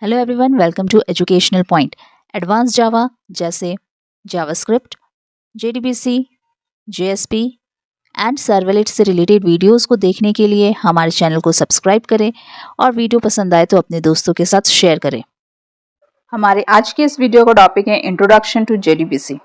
Hello everyone, welcome to educational point. Advance Java जैसे JavaScript, JDBC, JSP and servlet से related videos को देखने के लिए हमारे चैनल को सब्सक्राइब करें और वीडियो पसंद आए तो अपने दोस्तों के साथ शेयर करें। हमारे आज के इस वीडियो का टॉपिक है इंट्रोडक्शन टू जेडीबीसी।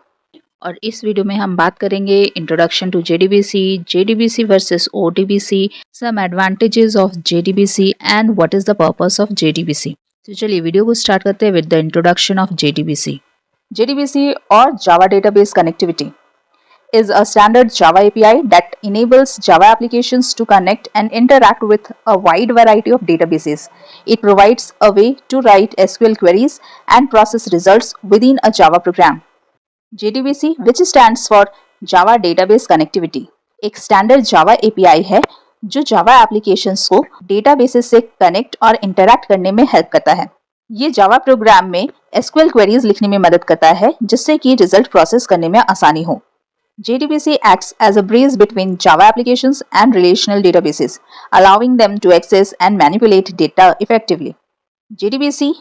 और इस वीडियो में हम बात करेंगे introduction to JDBC, JDBC versus ODBC, some advantages of JDBC and what is the purpose of JDBC. तो चलिए वीडियो को स्टार्ट करते हैं with the introduction of JDBC. JDBC और Java database connectivity is a standard Java API that enables Java applications to connect and interact with a wide variety of databases. It provides a way to write SQL queries and process results within a Java program. JDBC, which stands for Java Database Connectivity, एक standard जावा API है जो जावा applications को databases से connect और interact करने में help करता है। ये जावा प्रोग्राम में SQL क्वेरीज लिखने में मदद करता है जिससे कि रिजल्ट प्रोसेस करने में आसानी हो। JDBC acts as a bridge between Java applications and relational databases, allowing them to access and manipulate data effectively. JDBC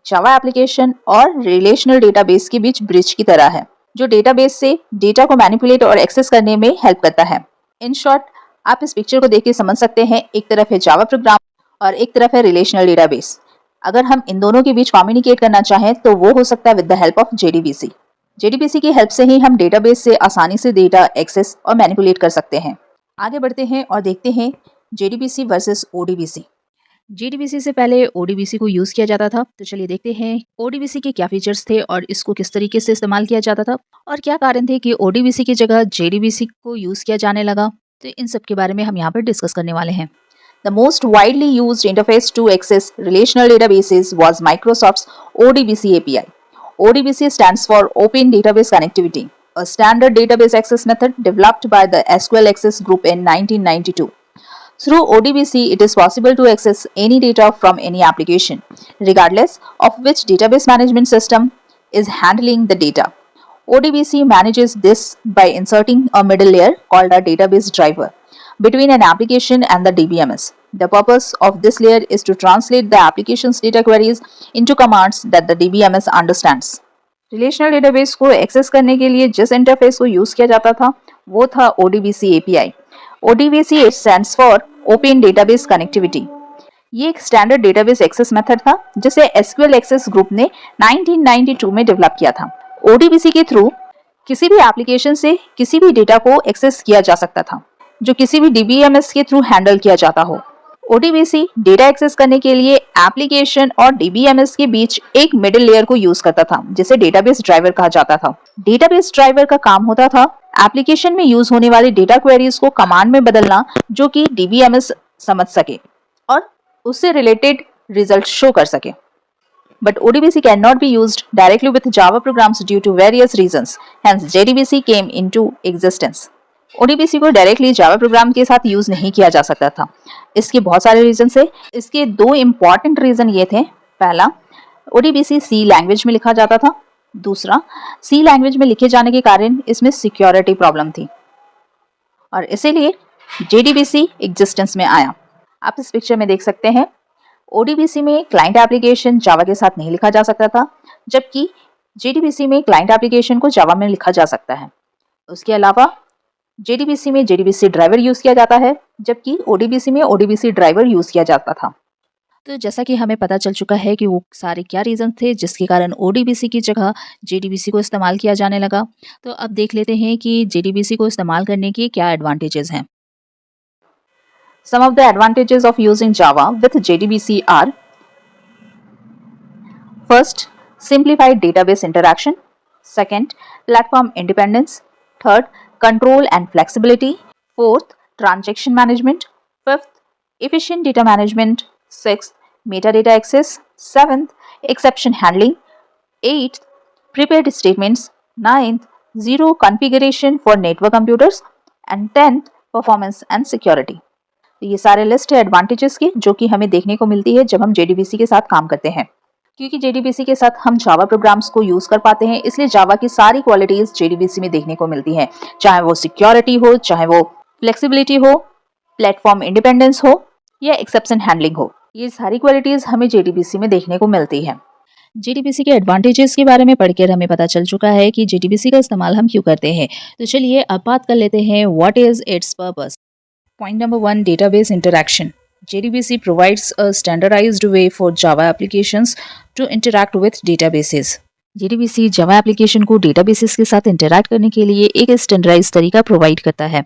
Java application और रिलेशनल डेटाबेस के बीच ब्रिज की तरह है जो डेटाबेस से डेटा को मैनिपुलेट और एक्सेस करने में हेल्प करता है। इन शॉर्ट, आप इस पिक्चर को देख के समझ सकते हैं, एक तरफ है जावा प्रोग्राम और एक तरफ है रिलेशनल डेटाबेस। अगर हम इन दोनों के बीच कम्युनिकेट करना चाहें तो वो हो सकता है with the help of JDBC. JDBC की हेल्प से ही हम डेटाबेस से आसानी से डेटा एक्सेस और मैनिपुलेट कर सकते हैं। आगे बढ़ते हैं और देखते हैं जेडीबीसी वर्सेस ओडीबीसी। जेडीबीसी से पहले ओडीबीसी को यूज किया जाता था, तो चलिए देखते हैं ओडीबीसी के क्या फीचर्स थे और इसको किस तरीके से इस्तेमाल किया जाता था और क्या कारण थे कि ओडीबीसी की जगह जेडीबीसी को यूज किया जाने लगा। तो इन सब के बारे में हम यहाँ पर डिस्कस करने वाले हैं। The most widely used interface to access relational databases was Microsoft's ODBC API. ODBC stands for Open Database Connectivity, a standard database access method developed by the SQL Access Group in 1992. Through ODBC, it is possible to access any data from any application, regardless of which database management system is handling the data. ODBC manages this by inserting a middle layer called a database driver between an application and the DBMS. The purpose of this layer is to translate the application's data queries into commands that the DBMS understands. Relational database को access करने के लिए जिस interface को use किया जाता था वो था ODBC API. ODBC stands for Open Database Connectivity. ये एक स्टैंडर्ड डेटाबेस एक्सेस मेथड था जिसे SQL Access ग्रुप ने 1992 में डेवलप किया था। ODBC के थ्रू किसी भी एप्लीकेशन से किसी भी डेटा को एक्सेस किया जा सकता था जो किसी भी DBMS के थ्रू हैंडल किया जाता हो। ODBC डेटा एक्सेस करने के लिए एप्लीकेशन और DBMS के बीच एक मिडिल लेयर को यूज करता था जिसे डेटाबेस ड्राइवर कहा जाता था। डेटाबेस ड्राइवर का काम होता था एप्लीकेशन में यूज होने वाली डेटा क्वेरीज को कमांड में बदलना जो कि DBMS समझ सके और उससे रिलेटेड रिजल्ट शो कर सके। But ODBC cannot be used directly with Java programs due to various reasons. Hence, JDBC came into existence. ODBC को डायरेक्टली जावा प्रोग्राम के साथ यूज नहीं किया जा सकता था। इसके बहुत सारे रीजन थे। इसके दो इम्पॉर्टेंट रीजन ये थे। पहला, ODBC C लैंग्वेज में लिखा जाता था। दूसरा, C लैंग्वेज में लिखे जाने के कारण इसमें सिक्योरिटी प्रॉब्लम थी और इसीलिए JDBC एग्जिस्टेंस में आया। आप इस पिक्चर में देख सकते हैं ODBC में क्लाइंट एप्लीकेशन जावा के साथ नहीं लिखा जा सकता था जबकि JDBC में क्लाइंट एप्लीकेशन को जावा में लिखा जा सकता है। उसके अलावा JDBC में JDBC ड्राइवर यूज किया जाता है जबकि ODBC में ODBC ड्राइवर यूज किया जाता था। तो जैसा कि हमें पता चल चुका है कि वो सारे क्या रीजन थे जिसके कारण ODBC की जगह JDBC को इस्तेमाल किया जाने लगा। तो अब देख लेते हैं कि JDBC को इस्तेमाल करने के क्या एडवांटेजेस हैं। Some of the advantages of using Java with JDBC are: first, simplified database interaction; second, platform independence; third, control and flexibility; fourth, transaction management; fifth, efficient data management; sixth, metadata access; seventh, exception handling; eighth, prepared statements; ninth, zero configuration for network computers; and 10th, performance and security. तो ये सारे list है advantages की जो कि हमें देखने को मिलती है जब हम JDBC के साथ काम करते हैं। क्योंकि JDBC के साथ हम जावा प्रोग्राम्स को यूज कर पाते हैं इसलिए जावा की सारी क्वालिटीज JDBC में देखने को मिलती हैं, चाहे वो सिक्योरिटी हो, चाहे वो फ्लेक्सिबिलिटी हो, प्लेटफॉर्म इंडिपेंडेंस हो या एक्सेप्शन हैंडलिंग हो। ये सारी क्वालिटीज़ हमें JDBC में देखने को मिलती हैं। JDBC के एडवांटेजेस के बारे में पढ़कर हमें पता चल चुका है कि JDBC का इस्तेमाल हम क्यों करते हैं। तो चलिए अब बात कर लेते हैं what is it's purpose. Point number 1, database interaction. JDBC provides a standardized way for Java applications to interact with databases. JDBC Java application को डेटाबेसेस के साथ इंटरैक्ट करने के लिए एक स्टैंडर्डाइज तरीका प्रोवाइड करता है।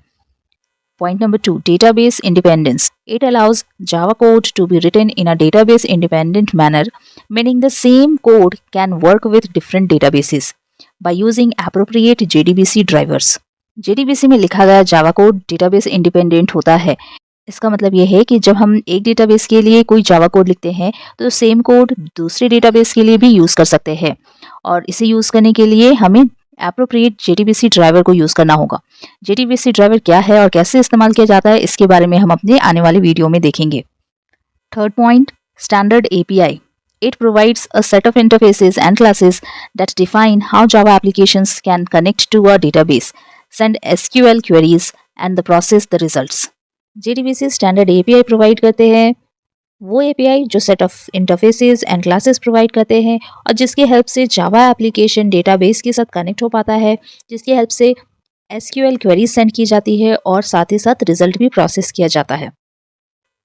Point number 2, database independence. It allows Java code to be written in a database independent manner, meaning the same code can work with different databases by using appropriate JDBC drivers. JDBC में लिखा गया Java code database independent होता है। इसका मतलब ये है कि जब हम एक डेटाबेस के लिए कोई जावा कोड लिखते हैं तो सेम कोड दूसरे डेटाबेस के लिए भी यूज़ कर सकते हैं, और इसे यूज़ करने के लिए हमें एप्रोप्रिएट JDBC ड्राइवर को यूज़ करना होगा। JDBC ड्राइवर क्या है और कैसे इस्तेमाल किया जाता है, इसके बारे में हम अपने आने वाले वीडियो में देखेंगे। Third point, standard API. It provides a set of interfaces and classes that define how Java applications can connect to a database, send SQL queries, and process the results. JDBC standard API provide करते हैं, वो API जो set of interfaces and classes provide करते हैं और जिसकी help से Java application database के साथ कनेक्ट हो पाता है, जिसकी हेल्प से SQL क्वेरीज सेंड की जाती है और साथ ही साथ रिजल्ट भी प्रोसेस किया जाता है।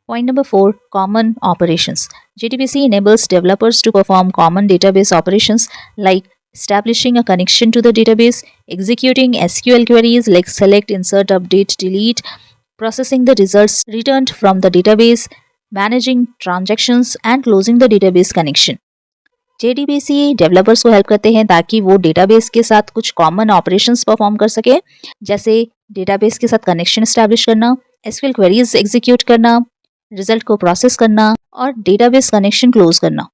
Point number 4, common operations. JDBC enables developers to perform common database operations like establishing a connection to the database, executing SQL queries like select, insert, update, delete, processing the results returned from the database, managing transactions and closing the database connection. JDBC developers को help करते हैं ताकि वो database के साथ कुछ common operations perform कर सके, जैसे डेटाबेस के साथ कनेक्शन एस्टैब्लिश करना, SQL क्वेरीज एग्जीक्यूट करना, रिजल्ट को प्रोसेस करना और डेटाबेस कनेक्शन क्लोज करना।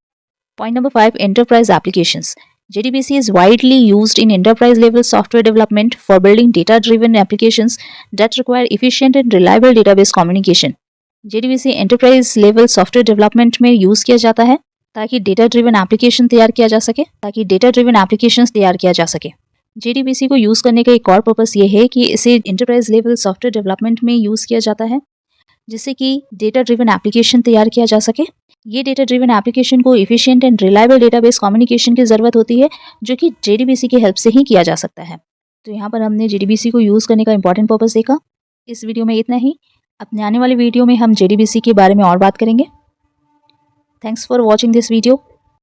Point number 5, enterprise applications. JDBC is widely used in enterprise level software development for building data driven applications that require efficient and reliable database communication. JDBC enterprise level software development में use किया जाता है ताकि data driven application तैयार किया जा सके। JDBC को यूज करने का एक और पर्पस ये है कि इसे एंटरप्राइज लेवल सॉफ्टवेयर डेवलपमेंट में यूज किया जाता है जिससे कि डेटा ड्रिवन एप्लीकेशन तैयार किया जा सके। ये डेटा ड्रिवन एप्लीकेशन को efficient and reliable database communication की ज़रूरत होती है, जो कि JDBC की हेल्प से ही किया जा सकता है। तो यहाँ पर हमने JDBC को यूज़ करने का इंपॉर्टेंट पर्पस देखा। इस वीडियो में इतना ही। अपने आने वाले वीडियो में हम JDBC के बारे में और बात करेंगे। Thanks for watching this video.